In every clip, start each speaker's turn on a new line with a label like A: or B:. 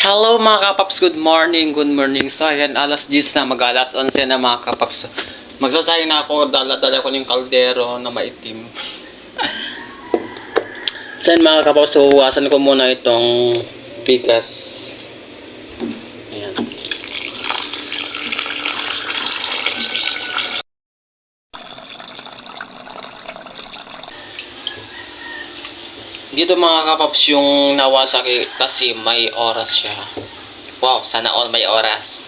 A: Hello mga kapaps, good morning, good morning. So ayan, alas 10 na, mag-alas 11 na mga kapaps. Magsasayang na ako, dala-dala ko ng kaldero na maitim. So ayan mga kapaps, huwasan ko muna itong bigas. Ayan. Dito mga kapaps yung nawasak kasi may oras siya. Wow, sana all may oras.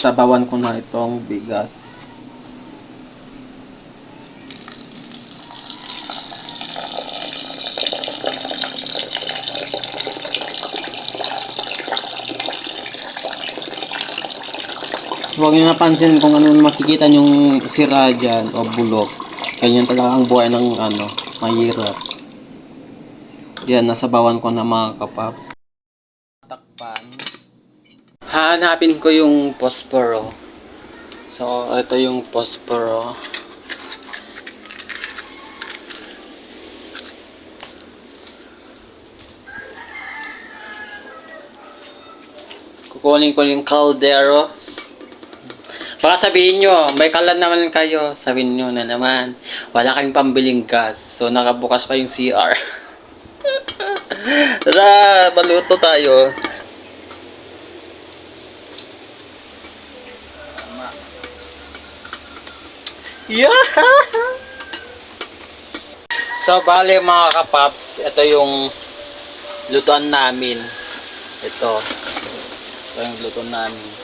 A: Sabawan ko na itong bigas. Huwag niyo napansin kung ano makikita yung sira dyan o bulok. Ganyan talaga ang buhay ng mahirap. Yan, nasabawan ko na mga kapaps. Takpan. Hahanapin ko yung posporo. So, ito yung posporo. Kukunin ko yung kalderos. Baka sabihin nyo, may kalan naman kayo. Sabihin nyo na naman, wala kaming pambiling gas. So, nakabukas pa yung CR. Tara, maluto tayo. Yeah! So, bale mga kapaps, ito yung lutuan namin. Ito yung lutuan namin.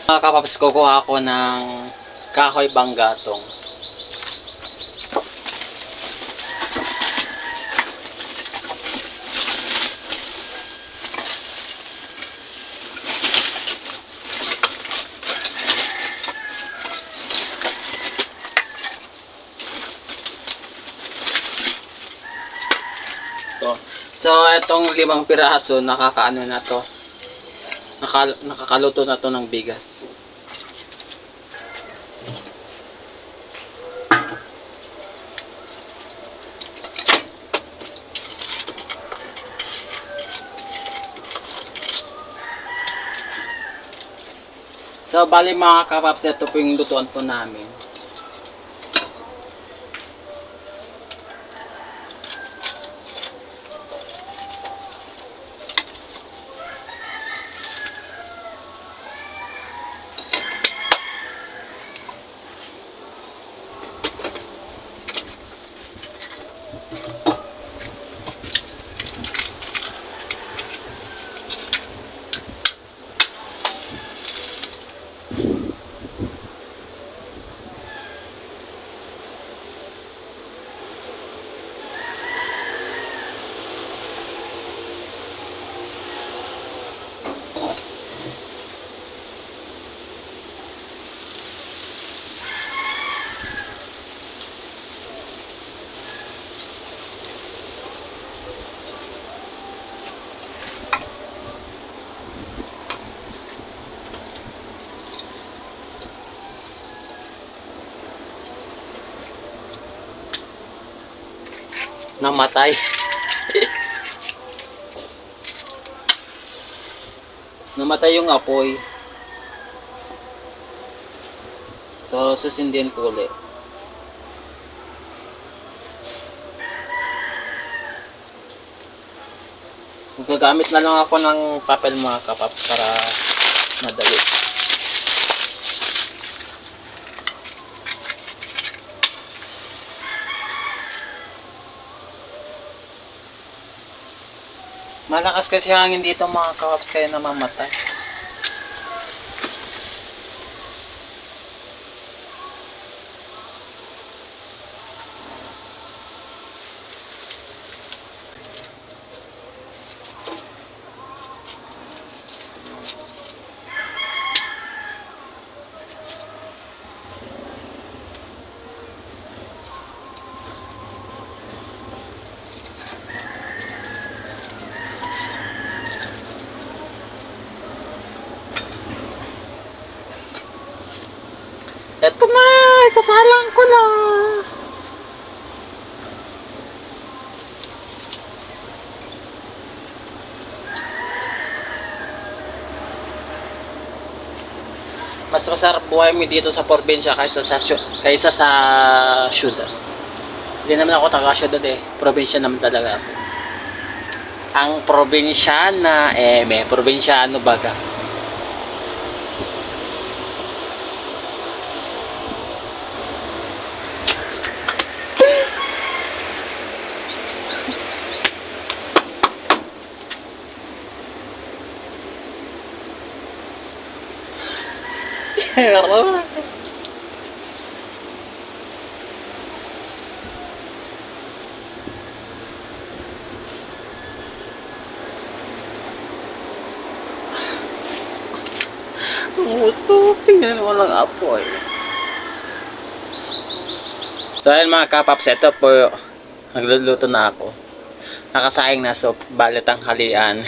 A: Mga kapaps, kukuha ako ng kahoy banggatong. So, itong 5 piraso, nakakaano na to. Nakakaluto na to ng bigas. So, bali mga kapaps, ito po yung lutuan po namin. Namatay. Namatay yung apoy. So, susindihan ko ulit. Gagamit na lang ako ng papel mga kapaps para madali. Malakas kasi hangin dito mga kapaps kaya namamatay. Eto na! Isasalang ko na! Mas masarap buhay mo dito sa probinsya kaysa sa syudad. Hindi naman ako taga syudad eh. Probinsya naman talaga ako. Ang probinsyana may probinsyano baga. Pero ang gusto, tingnan mo lang apoy. So ayun mga kapaps, ito po, nagluluto na ako. Nakasayang na soup, balit ang halian.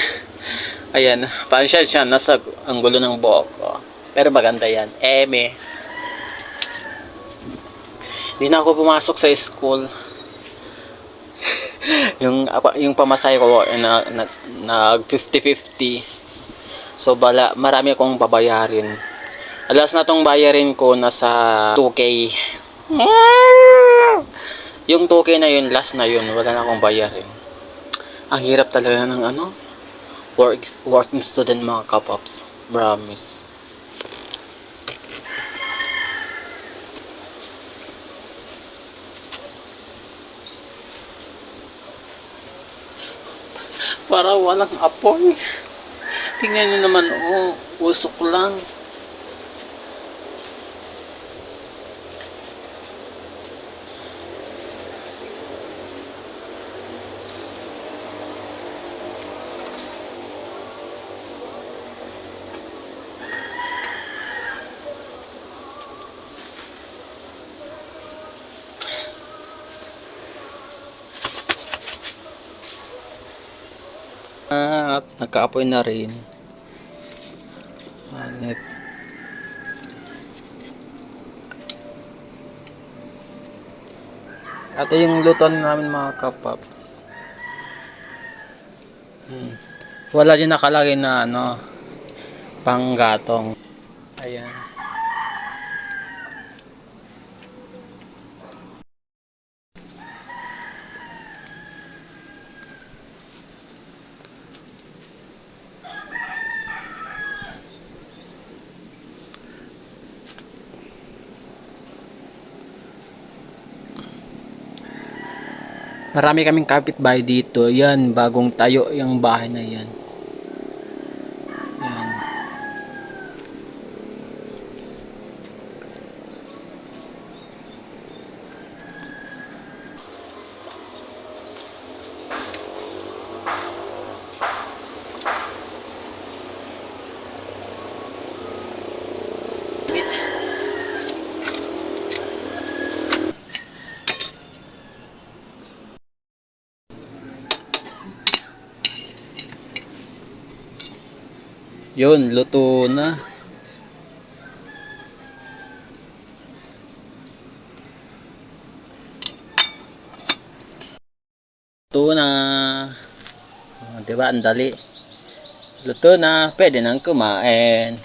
A: Ayan, pansya nasa ang gulo ng buhok ko. Pero maganda yan. Hindi na ako pumasok sa school. yung pamasahe ko nag 50-50. So marami akong babayarin. Alas na tong bayarin ko nasa 2K. Yung 2K na yun, last na yun, wala na akong bayarin. Ang hirap talaga ng working student mga kapaps. Promise. Para walang apoy. Tingnan nyo naman, usok lang. At nagkaapoy na rin. Ito yung lutuan namin mga kapaps. Wala din nakalagay na panggatong. Ayan. Marami kaming kapitbahay dito. Yan, bagong tayo yung bahay na yan. Yan. Yun, luto na. Luto na. Diba, ang dali. Luto na, pwede nang kumain.